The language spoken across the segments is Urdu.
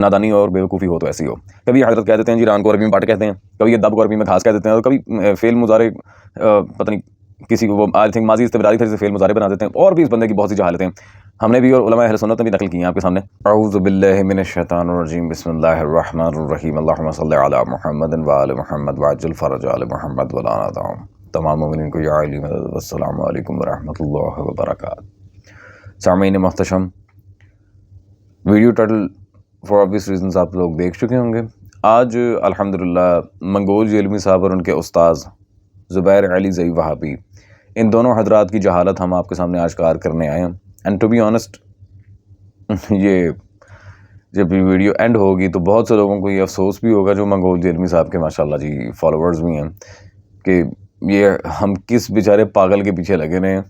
نادانی اور بیوقوفی ہو تو ایسی ہو. کبھی حضرت کہہ دیتے ہیں جی ران کو عربی میں پٹ کہتے ہیں, کبھی یہ دب کو عربی میں گھاس کہہ دیتے ہیں, اور کبھی فعل مضارع پتہ نہیں کسی کو وہ آئی تھنک ماضی استمراری طرح سے فعل مضارع بنا دیتے ہیں. اور بھی اس بندے کی بہت سی جہالتیں ہم نے بھی اور علماء اہل سنت نے بھی نقل کی ہیں آپ کے سامنے. اعوذ باللہ من الشیطان الرجیم, بسم اللہ الرحمن الرحیم, اللہم صلی علی محمد وآل محمد وعجل فرج آل محمد ولا ندعهم. تمام مومنین کو یا علی مدد. والسلام علیکم ورحمۃ اللہ وبرکاتہ. سامعین Mohtasham, video title for obvious reasons آپ لوگ دیکھ چکے ہوں گے. آج الحمدللہ منگول جیلمی صاحب اور ان کے استاذ زبیر علی زئی وہابی, ان دونوں حضرات کی جہالت ہم آپ کے سامنے آشکار کرنے آئے ہیں. اینڈ ٹو بی آنیسٹ, یہ جب یہ ویڈیو اینڈ ہوگی تو بہت سے لوگوں کو یہ افسوس بھی ہوگا جو منگول جیلمی صاحب کے ماشاءاللہ جی فالوورز بھی ہیں, کہ یہ ہم کس بیچارے پاگل کے پیچھے لگے رہے ہیں.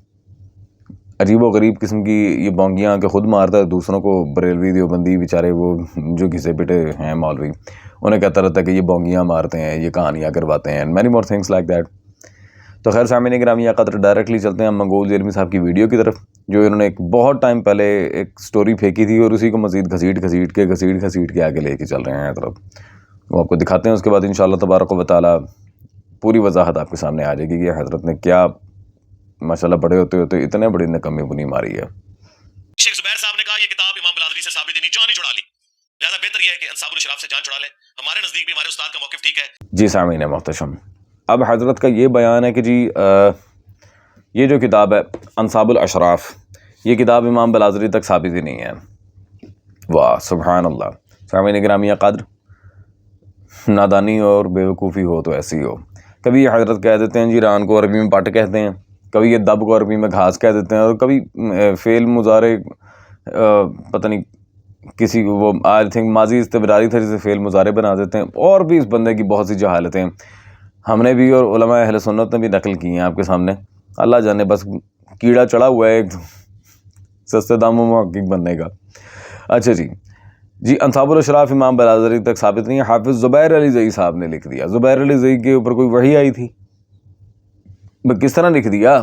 عجیب و غریب قسم کی یہ بونگیاں کہ خود مارتا ہے دوسروں کو. بریلوی دیوبندی بیچارے وہ جو گھسے پٹے ہیں مولوی, انہیں کہتا رہتا ہے کہ یہ بونگیاں مارتے ہیں, یہ کہانیاں کرواتے ہیں, many more things like that. تو خیر سامعین گرامی قدر ڈائریکٹلی چلتے ہیں ہم منگول جیلمی صاحب کی ویڈیو کی طرف, جو انہوں نے ایک بہت ٹائم پہلے ایک سٹوری پھینکی تھی, اور اسی کو مزید گھسیٹ کے آگے لے کے چل رہے ہیں طرف. وہ آپ کو دکھاتے ہیں, اس کے بعد انشاءاللہ تبارک و تعالی پوری وضاحت آپ کے سامنے آ جائے گی کہ حضرت نے کیا ماشاءاللہ بڑے ہوتے ہوتے اتنے بڑی نکمی بنی ماری ہے. شیخ زبیر صاحب نے کہا یہ کتاب امام بلازری سے ثابت نہیں, جان ہی چھڑا لی, لہذا بہتر یہ ہے کہ انصاب الاشراف سے جان چھڑا لیں. ہمارے نزدیک بھی ہمارے استاد کا موقف ٹھیک ہے. جی سامعین محتشم, اب حضرت کا یہ بیان ہے کہ جی یہ جو کتاب ہے انصاب الاشراف, یہ کتاب امام بلازری تک ثابت ہی نہیں ہے. واہ سبحان اللہ. سامعین گرامی قدر, نادانی اور بیوقوفی ہو تو ایسی ہو. کبھی حضرت کہہ دیتے ہیں جی ران کو عربی میں پٹ کہتے ہیں, کبھی یہ دب کو عربی میں گھاس کہہ دیتے ہیں, اور کبھی فعل مضارع پتہ نہیں کسی کو وہ آئی تھنک ماضی استمراری طرح سے فعل مضارع بنا دیتے ہیں. اور بھی اس بندے کی بہت سی جہالتیں ہم نے بھی اور علماء اہل سنت نے بھی نقل کی ہیں آپ کے سامنے. اللہ جانے بس کیڑا چڑھا ہوا ہے ایک سستے داموں میں محقق بننے کا. اچھا جی انصاب الاشراف امام بلازری تک ثابت نہیں ہے. حافظ زبیر علی زئی صاحب نے لکھ دیا. زبیر علی زئی کے اوپر کوئی وحی آئی تھی, کس طرح لکھ دیا؟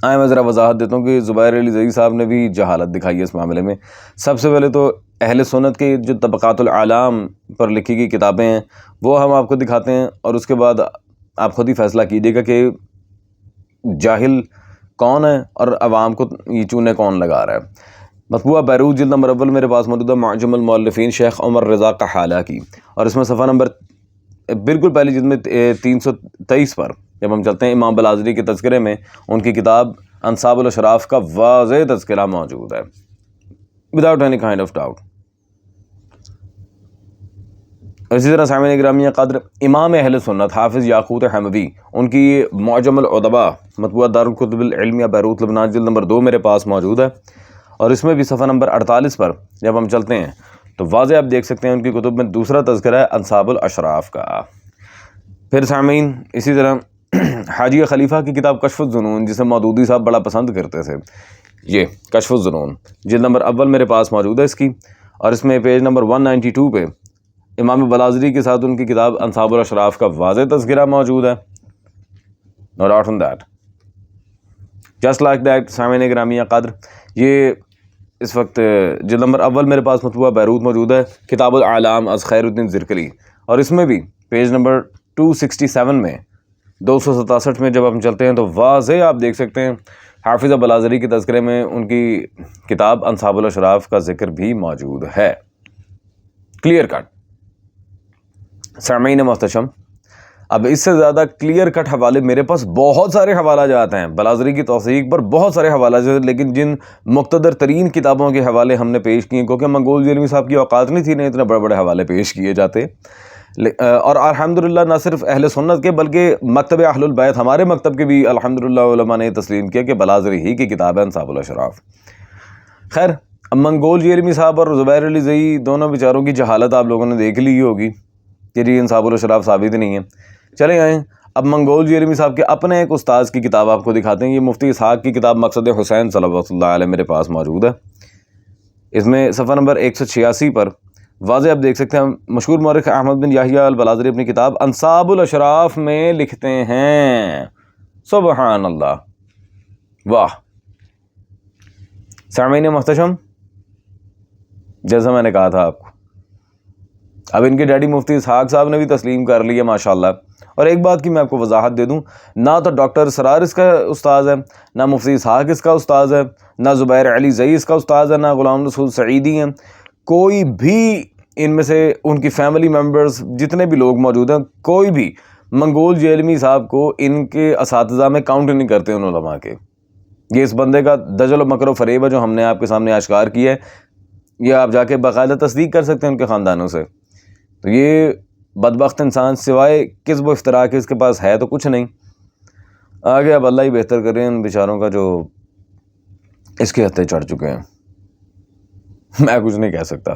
میں ذرا وضاحت دیتا ہوں کہ زبیر علی زئی صاحب نے بھی جہالت دکھائی ہے اس معاملے میں. سب سے پہلے تو اہل سنت کے جو طبقات العلام پر لکھی گئی کتابیں ہیں وہ ہم آپ کو دکھاتے ہیں, اور اس کے بعد آپ خود ہی فیصلہ کیجیے گا کہ جاہل کون ہے اور عوام کو یہ چونے کون لگا رہا ہے. مطبوعہ بیروت جلد نمبر اول میرے پاس موجود ہے, معجم المؤلفین شیخ عمر رضا کحالہ کی, اور اس میں صفحہ نمبر بالکل پہلی جلد میں 323 پر جب ہم چلتے ہیں امام بلازری کے تذکرے میں ان کی کتاب انصاب الاشراف کا واضح تذکرہ موجود ہے, without any kind of doubt. اسی طرح سامعین گرامی قدر امام اہل سنت حافظ یاقوت حموی, ان کی معجم الادباء مطبوعہ دارالکتب العلمیہ بیروت لبنان جلد نمبر 2 میرے پاس موجود ہے, اور اس میں بھی صفحہ نمبر 48 پر جب ہم چلتے ہیں تو واضح آپ دیکھ سکتے ہیں ان کی کتب میں دوسرا تذکرہ ہے انصاب الاشراف کا. پھر سامعین اسی طرح حاجی خلیفہ کی کتاب کشف الظنون, جسے مودودی صاحب بڑا پسند کرتے تھے, یہ کشف الظنون جلد نمبر اول میرے پاس موجود ہے اس کی, اور اس میں پیج نمبر 192 پہ امام بلازری کے ساتھ ان کی کتاب انصاب الاشراف کا واضح تذکرہ موجود ہے. No doubt on that, just like that. سامعین گرامی قدر, یہ اس وقت جلد نمبر اول میرے پاس مطبوعہ بیروت موجود ہے, کتاب العلام از خیر الدین زرکلی, اور اس میں بھی پیج نمبر 267 میں 267 میں جب ہم چلتے ہیں تو واضح آپ دیکھ سکتے ہیں حافظ بلازری کے تذکرے میں ان کی کتاب انصاب الاشراف کا ذکر بھی موجود ہے. Clear cut. سامعین محتشم, اب اس سے زیادہ کلیئر کٹ حوالے میرے پاس بہت سارے حوالہ جات ہیں بلازری کی توثیق پر, بہت سارے حوالہ جات, لیکن جن مقتدر ترین کتابوں کے حوالے ہم نے پیش کیے کیونکہ منگول جیلمی صاحب کی اوقات نہیں تھی نے اتنے بڑے بڑے حوالے پیش کیے جاتے. اور الحمدللہ نہ صرف اہل سنت کے بلکہ مکتب اہل البیت ہمارے مکتب کے بھی الحمدللہ علماء نے تسلیم کیا کہ بلازری ہی کی کتاب ہے انصاب الاشراف. خیر, اب منگول جیلمی صاحب اور زبیر علی زئی دونوں بیچاروں کی جہالت آپ لوگوں نے دیکھ لی ہوگی کہ جی انصاب الاشراف ثابت نہیں ہے. چلے آئیں اب منگول جیلمی صاحب کے اپنے ایک استاذ کی کتاب آپ کو دکھاتے ہیں. یہ مفتی اسحاق کی کتاب مقصد حسین صلوات اللہ علیہ میرے پاس موجود ہے. اس میں صفحہ نمبر 186 پر واضح آپ دیکھ سکتے ہیں مشہور مورخ احمد بن یحییٰ البلازری اپنی کتاب انصاب الاشراف میں لکھتے ہیں. سبحان اللہ, واہ. سامعین محتشم, جیسا میں نے کہا تھا آپ کو. اب ان کے ڈیڈی مفتی اسحاق صاحب نے بھی تسلیم کر لی ہے ماشاءاللہ. اور ایک بات کی میں آپ کو وضاحت دے دوں, نہ تو ڈاکٹر سرار اس کا استاذ ہے, نہ مفتی اسحاق اس کا استاذ ہے, نہ زبیر علی زئی اس کا استاذ ہے, نہ غلام رسول سعیدی ہیں. کوئی بھی ان میں سے ان کی فیملی ممبرز جتنے بھی لوگ موجود ہیں, کوئی بھی منگول جیلمی صاحب کو ان کے اساتذہ میں کاؤنٹ نہیں کرتے ان علماء کے. یہ اس بندے کا دجل و مکر و فریب ہے جو ہم نے آپ کے سامنے آشکار کیا ہے. یہ آپ جا کے باقاعدہ تصدیق کر سکتے ہیں ان کے خاندانوں سے. تو یہ بدبخت انسان سوائے کذب و افتراء کے اس کے پاس ہے تو کچھ نہیں. آگے اب اللہ ہی بہتر کریں ان بیچاروں کا جو اس کے ہتھے چڑھ چکے ہیں. میں کچھ نہیں کہہ سکتا.